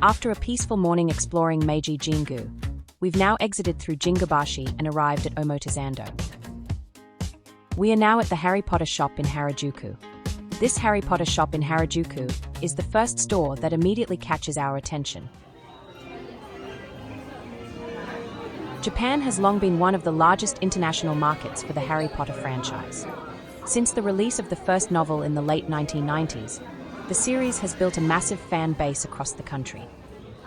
After a peaceful morning exploring Meiji Jingu, we've now exited through Jingubashi and arrived at Omotesando. We are now at the Harry Potter shop in Harajuku. This Harry Potter shop in Harajuku is the first store that immediately catches our attention. Japan has long been one of the largest international markets for the Harry Potter franchise. Since the release of the first novel in the late 1990s, the series has built a massive fan base across the country.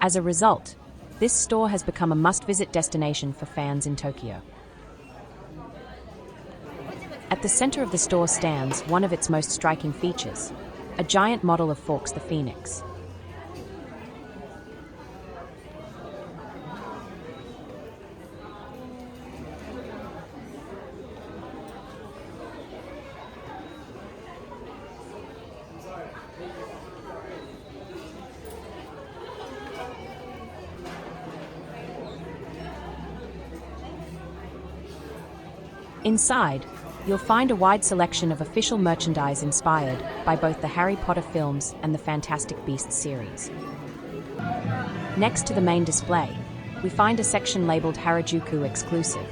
As a result, this store has become a must-visit destination for fans in Tokyo. At the center of the store stands one of its most striking features, a giant model of Fawkes the Phoenix. Inside, you'll find a wide selection of official merchandise inspired by both the Harry Potter films and the Fantastic Beasts series. Next to the main display, we find a section labeled Harajuku Exclusive,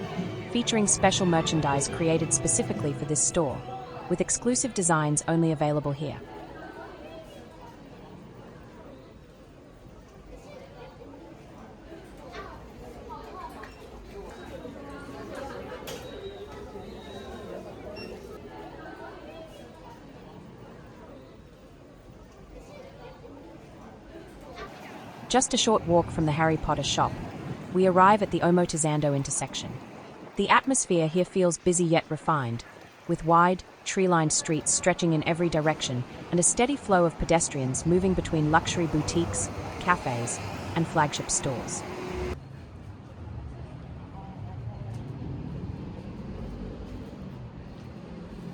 featuring special merchandise created specifically for this store, with exclusive designs only available here. Just a short walk from the Harry Potter shop, we arrive at the Omotesando intersection. The atmosphere here feels busy yet refined, with wide, tree-lined streets stretching in every direction and a steady flow of pedestrians moving between luxury boutiques, cafés, and flagship stores.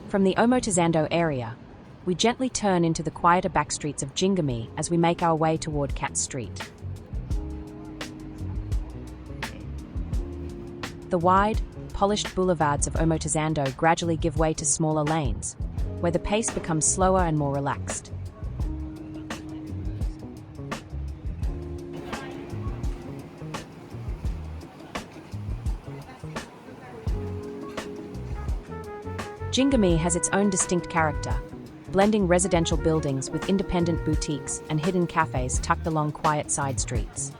From the Omotesando area, we gently turn into the quieter backstreets of Jingūmae as we make our way toward Cat Street. The wide, polished boulevards of Omotesando gradually give way to smaller lanes, where the pace becomes slower and more relaxed. Jingūmae has its own distinct character, blending residential buildings with independent boutiques and hidden cafes tucked along quiet side streets.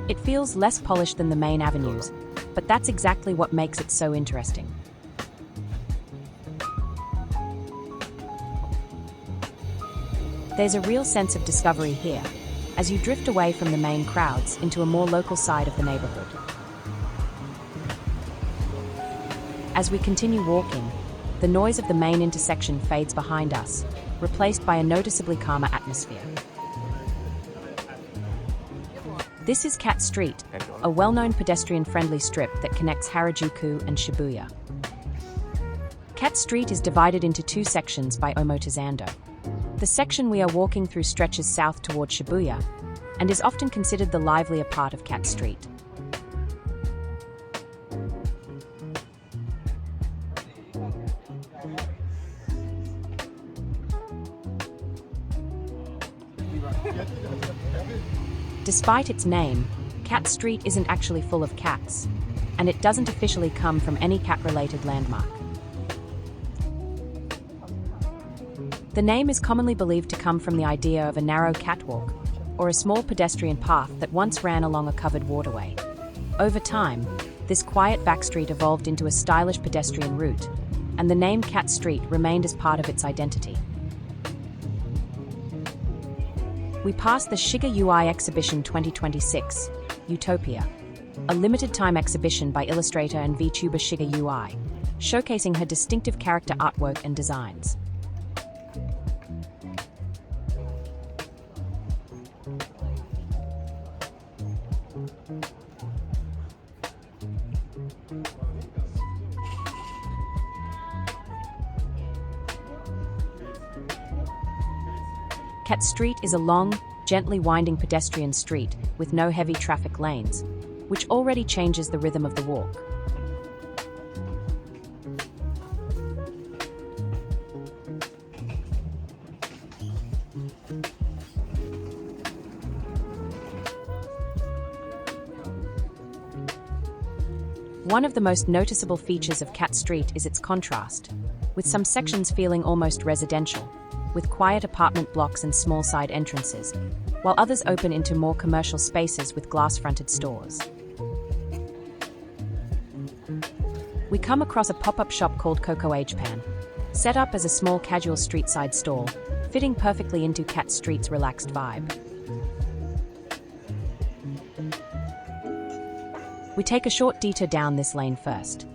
It feels less polished than the main avenues, but that's exactly what makes it so interesting. There's a real sense of discovery here, as you drift away from the main crowds into a more local side of the neighborhood. As we continue walking, the noise of the main intersection fades behind us, replaced by a noticeably calmer atmosphere. This is Cat Street, a well-known pedestrian-friendly strip that connects Harajuku and Shibuya. Cat Street is divided into two sections by Omotesando. The section we are walking through stretches south toward Shibuya, and is often considered the livelier part of Cat Street. Despite its name, Cat Street isn't actually full of cats, and it doesn't officially come from any cat-related landmark. The name is commonly believed to come from the idea of a narrow catwalk, or a small pedestrian path that once ran along a covered waterway. Over time, this quiet backstreet evolved into a stylish pedestrian route, and the name Cat Street remained as part of its identity. We pass the Shiga UI Exhibition 2026, Utopia, a limited-time exhibition by illustrator and VTuber Shiga UI, showcasing her distinctive character artwork and designs. Cat Street is a long, gently winding pedestrian street with no heavy traffic lanes, which already changes the rhythm of the walk. One of the most noticeable features of Cat Street is its contrast, with some sections feeling almost residential, with quiet apartment blocks and small side entrances, while others open into more commercial spaces with glass-fronted stores. We come across a pop-up shop called Coco Japan, set up as a small casual street-side stall, fitting perfectly into Cat Street's relaxed vibe. We take a short detour down this lane first.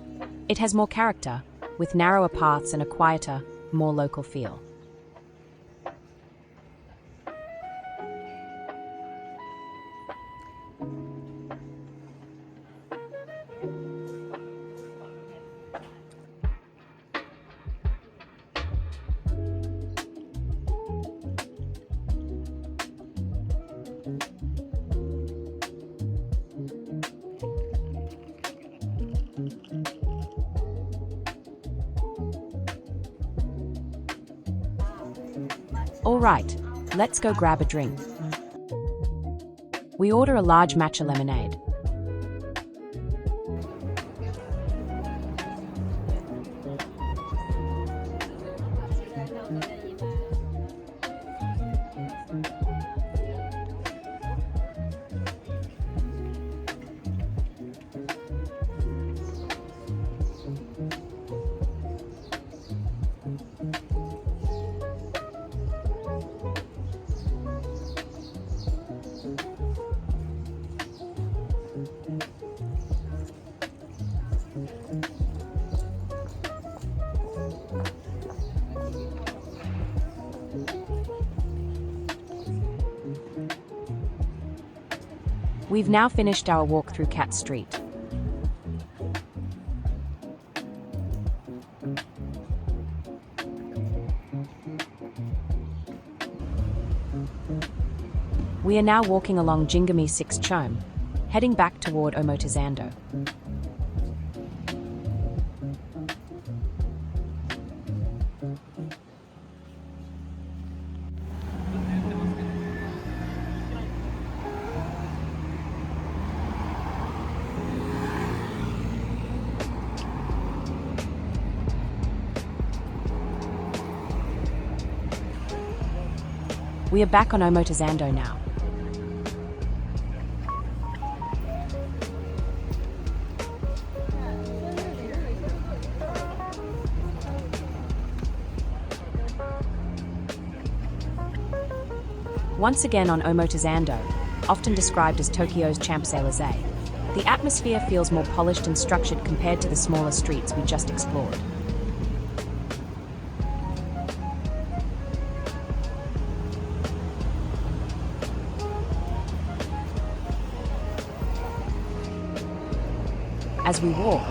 It has more character, with narrower paths and a quieter, more local feel. Alright, let's go grab a drink. We order a large matcha lemonade. We've now finished our walk through Cat Street. We are now walking along Jingūmae 6 Chome, heading back toward Omotesando. We are back on Omotesando now. Once again on Omotesando, often described as Tokyo's Champs-Élysées, the atmosphere feels more polished and structured compared to the smaller streets we just explored. As we walk,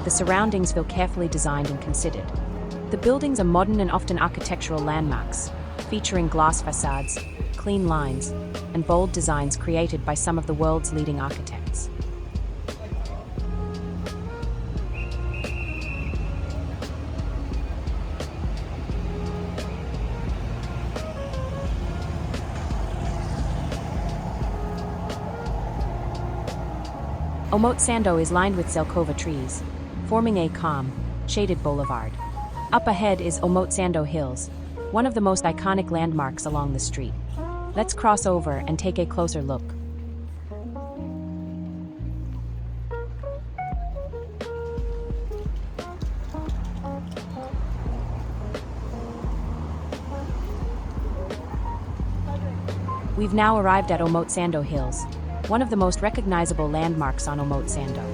the surroundings feel carefully designed and considered. The buildings are modern and often architectural landmarks, featuring glass facades, clean lines, and bold designs created by some of the world's leading architects. Omotesando is lined with zelkova trees, forming a calm, shaded boulevard. Up ahead is Omotesando Hills, one of the most iconic landmarks along the street. Let's cross over and take a closer look. We've now arrived at Omotesando Hills, one of the most recognizable landmarks on Omotesando.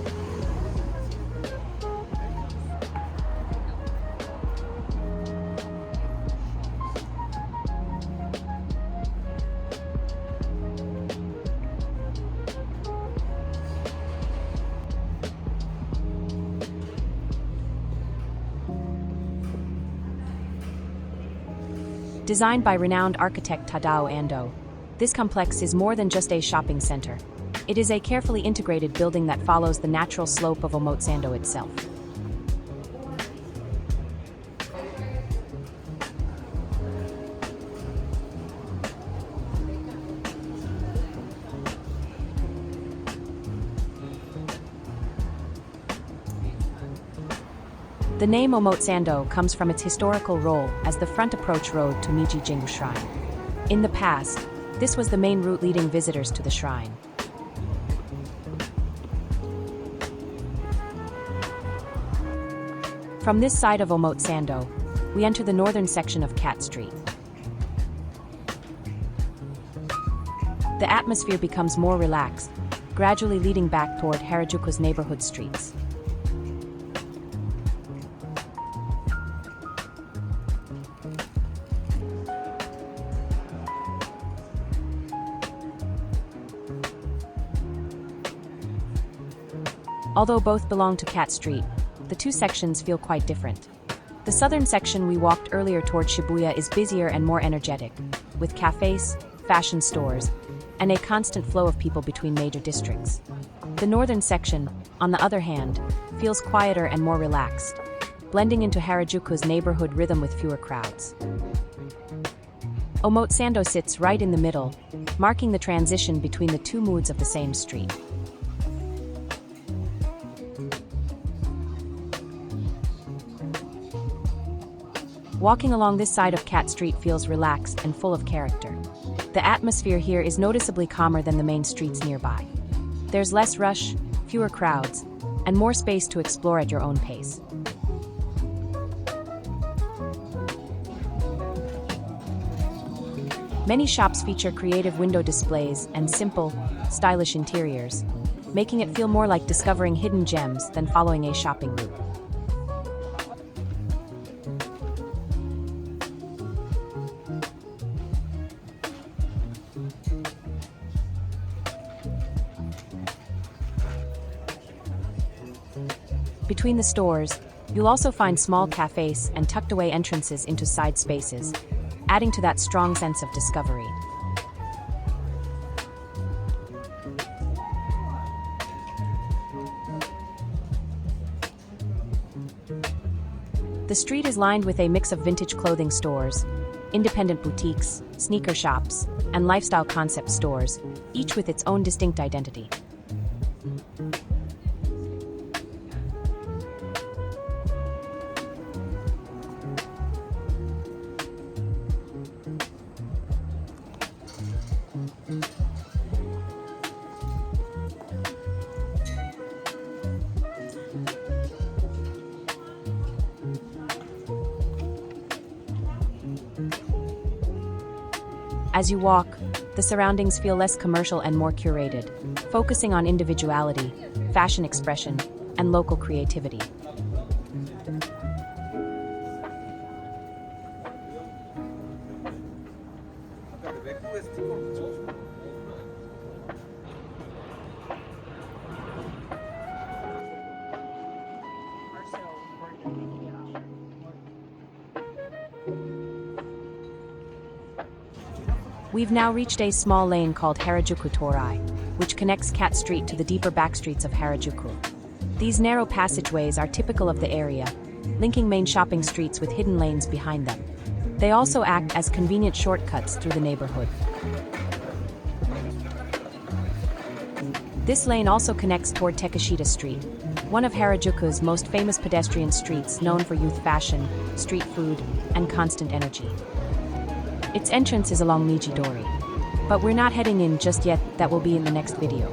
Designed by renowned architect Tadao Ando, this complex is more than just a shopping center. It is a carefully integrated building that follows the natural slope of Omotesando itself. The name Omotesando comes from its historical role as the front approach road to Meiji Jingu Shrine. In the past, this was the main route leading visitors to the shrine. From this side of Omotesando, we enter the northern section of Cat Street. The atmosphere becomes more relaxed, gradually leading back toward Harajuku's neighborhood streets. Although both belong to Cat Street, the two sections feel quite different. The southern section we walked earlier toward Shibuya is busier and more energetic, with cafés, fashion stores, and a constant flow of people between major districts. The northern section, on the other hand, feels quieter and more relaxed, blending into Harajuku's neighborhood rhythm with fewer crowds. Omotesando sits right in the middle, marking the transition between the two moods of the same street. Walking along this side of Cat Street feels relaxed and full of character. The atmosphere here is noticeably calmer than the main streets nearby. There's less rush, fewer crowds, and more space to explore at your own pace. Many shops feature creative window displays and simple, stylish interiors, making it feel more like discovering hidden gems than following a shopping route. Between the stores, you'll also find small cafés and tucked-away entrances into side spaces, adding to that strong sense of discovery. The street is lined with a mix of vintage clothing stores, independent boutiques, sneaker shops, and lifestyle concept stores, each with its own distinct identity. As you walk, the surroundings feel less commercial and more curated, focusing on individuality, fashion expression, and local creativity. We've now reached a small lane called Harajuku Tori, which connects Cat Street to the deeper backstreets of Harajuku. These narrow passageways are typical of the area, linking main shopping streets with hidden lanes behind them. They also act as convenient shortcuts through the neighborhood. This lane also connects toward Tekashita Street, one of Harajuku's most famous pedestrian streets known for youth fashion, street food, and constant energy. Its entrance is along Meiji Dori, but we're not heading in just yet. That will be in the next video.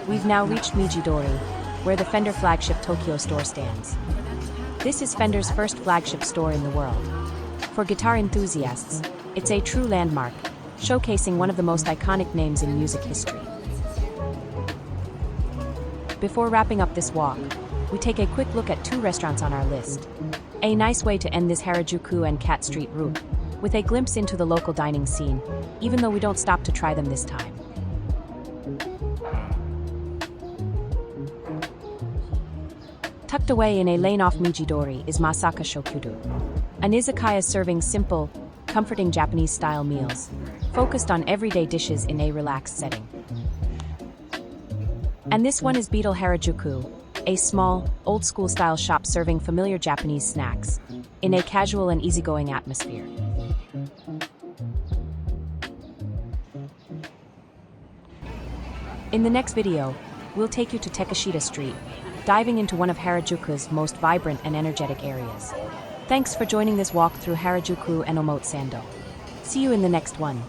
We've now reached Meiji Dori, where the Fender Flagship Tokyo store stands. This is Fender's first flagship store in the world. For guitar enthusiasts, it's a true landmark, showcasing one of the most iconic names in music history. Before wrapping up this walk, we take a quick look at two restaurants on our list. A nice way to end this Harajuku and Cat Street route, with a glimpse into the local dining scene, even though we don't stop to try them this time. Tucked away in a lane off Meiji Dori is Masaka Shokudo, an izakaya serving simple, comforting Japanese-style meals, focused on everyday dishes in a relaxed setting. And this one is Beetle Harajuku, a small, old-school style shop serving familiar Japanese snacks, in a casual and easygoing atmosphere. In the next video, we'll take you to Tekashita Street, diving into one of Harajuku's most vibrant and energetic areas. Thanks for joining this walk through Harajuku and Omotesando. See you in the next one.